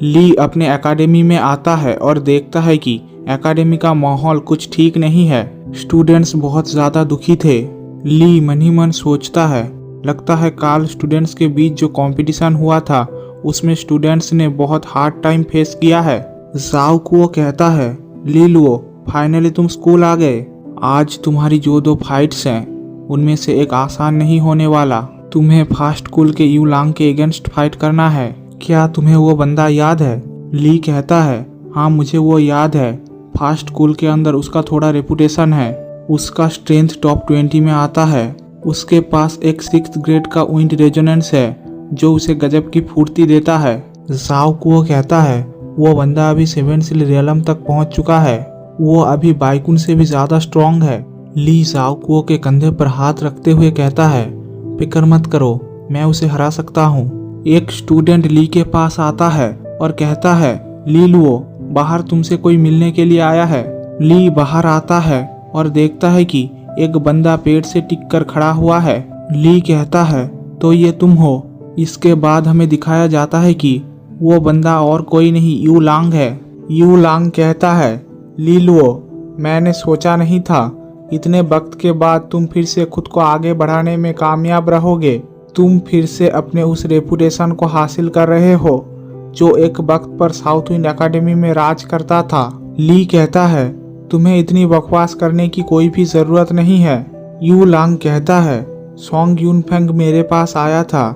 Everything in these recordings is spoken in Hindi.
ली अपने एकेडमी में आता है और देखता है कि एकेडमी का माहौल कुछ ठीक नहीं है। स्टूडेंट्स बहुत ज़्यादा दुखी थे। ली मन ही मन सोचता है, लगता है कल स्टूडेंट्स के बीच जो कंपटीशन हुआ था उसमें स्टूडेंट्स ने बहुत हार्ड टाइम फेस किया है। जाओ कुओ कहता है, ली लुओ फाइनली तुम स्कूल आ गए। आज तुम्हारी जो 2 फाइट्स हैं उनमें से एक आसान नहीं होने वाला। तुम्हें फास्ट स्कूल के यू लांग के अगेंस्ट फाइट करना है। क्या तुम्हें वो बंदा याद है? ली कहता है, हाँ मुझे वो याद है। फास्ट स्कूल के अंदर उसका थोड़ा रेपुटेशन है। उसका स्ट्रेंथ टॉप 20 में आता है। उसके पास एक 6th ग्रेड का विंड रेजोनेंस है जो उसे गजब की फुर्ती देता है। जाओ कुओ कहता है, वो बंदा अभी 7 सिल रियलम तक पहुंच चुका है। वो अभी बाइकुन से भी ज्यादा स्ट्रांग है। ली जाओ कुओ के कंधे पर हाथ रखते हुए कहता है, फिक्र मत करो, मैं उसे हरा सकता हूँ। एक स्टूडेंट ली के पास आता है और कहता है, ली लुओ बाहर तुमसे कोई मिलने के लिए आया है। ली बाहर आता है और देखता है कि एक बंदा पेड़ से टिक कर खड़ा हुआ है। ली कहता है, तो ये तुम हो। इसके बाद हमें दिखाया जाता है कि वो बंदा और कोई नहीं यू लांग है। यू लांग कहता है, ली लुओ मैंने सोचा नहीं था इतने वक्त के बाद तुम फिर से खुद को आगे बढ़ाने में कामयाब रहोगे। तुम फिर से अपने उस रेपुटेशन को हासिल कर रहे हो जो एक वक्त पर साउथ विंड एकेडमी में राज करता था। ली कहता है, तुम्हें इतनी बकवास करने की कोई भी जरूरत नहीं है। यू लांग कहता है, सोंग यूनफेंग मेरे पास आया था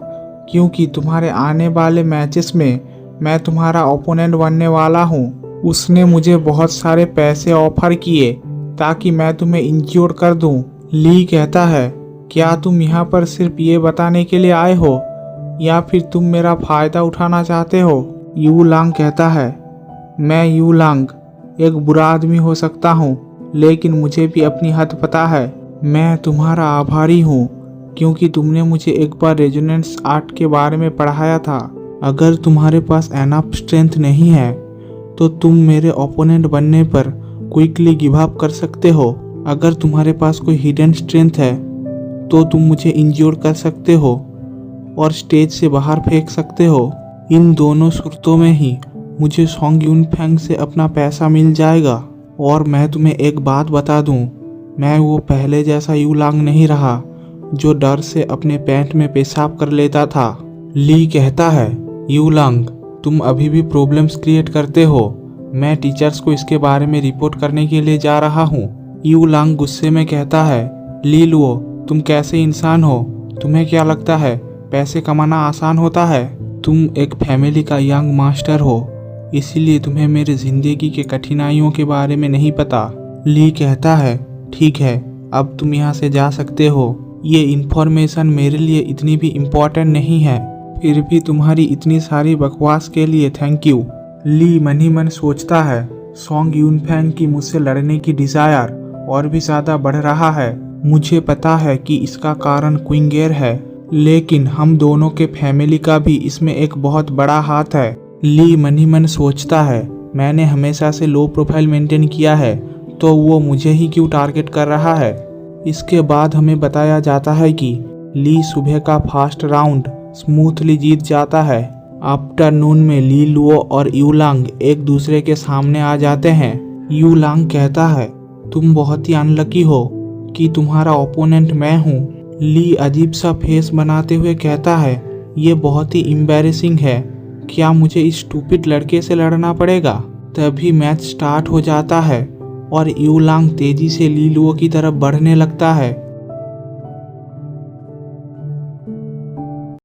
क्योंकि तुम्हारे आने वाले मैचेस में मैं तुम्हारा ओपोनेंट बनने वाला हूँ। उसने मुझे बहुत सारे पैसे ऑफर किए ताकि मैं तुम्हें इंज्योर कर दूं। ली कहता है, क्या तुम यहाँ पर सिर्फ ये बताने के लिए आए हो या फिर तुम मेरा फायदा उठाना चाहते हो? यू लांग कहता है, मैं यू लांग एक बुरा आदमी हो सकता हूँ लेकिन मुझे भी अपनी हद पता है। मैं तुम्हारा आभारी हूँ क्योंकि तुमने मुझे एक बार रेजोनेंस आर्ट के बारे में पढ़ाया था। अगर तुम्हारे पास एनफ स्ट्रेंथ नहीं है तो तुम मेरे ओपोनेंट बनने पर क्विकली गिव अप कर सकते हो। अगर तुम्हारे पास कोई हिडन स्ट्रेंथ है तो तुम मुझे इंज्योर कर सकते हो और स्टेज से बाहर फेंक सकते हो। इन दोनों सूरतों में ही मुझे सोंग यूनफेंग से अपना पैसा मिल जाएगा। और मैं तुम्हें एक बात बता दूं, मैं वो पहले जैसा यू लांग नहीं रहा जो डर से अपने पैंट में पेशाब कर लेता था। ली कहता है, यू लांग तुम अभी भी प्रॉब्लम्स क्रिएट करते हो। मैं टीचर्स को इसके बारे में रिपोर्ट करने के लिए जा रहा हूँ। यू लांग गुस्से में कहता है, ली लुओ तुम कैसे इंसान हो? तुम्हें क्या लगता है पैसे कमाना आसान होता है? तुम एक फैमिली का यंग मास्टर हो इसीलिए तुम्हें मेरी जिंदगी के कठिनाइयों के बारे में नहीं पता। ली कहता है, ठीक है अब तुम यहाँ से जा सकते हो। ये इन्फॉर्मेशन मेरे लिए इतनी भी इम्पोर्टेंट नहीं है, फिर भी तुम्हारी इतनी सारी बकवास के लिए थैंक यू। ली मन ही मन सोचता है, सोंग यूनफेंग की मुझसे लड़ने की डिजायर और भी ज्यादा बढ़ रहा है। मुझे पता है कि इसका कारण क्विंगेर है लेकिन हम दोनों के फैमिली का भी इसमें एक बहुत बड़ा हाथ है। ली मन ही मन सोचता है, मैंने हमेशा से लो प्रोफाइल मेंटेन किया है तो वो मुझे ही क्यों टारगेट कर रहा है। इसके बाद हमें बताया जाता है कि ली सुबह का फास्ट राउंड स्मूथली जीत जाता है। आफ्टरनून में ली लुओ और यू लांग एक दूसरे के सामने आ जाते हैं। यू लांग कहता है, तुम बहुत ही अनलकी हो कि तुम्हारा ओपोनेंट मैं हूँ। ली अजीब सा फेस बनाते हुए कहता है, ये बहुत ही एम्बैरेसिंग है, क्या मुझे इस स्टूपिड लड़के से लड़ना पड़ेगा? तभी मैच स्टार्ट हो जाता है और यू लांग तेजी से ली लुओ की तरफ बढ़ने लगता है।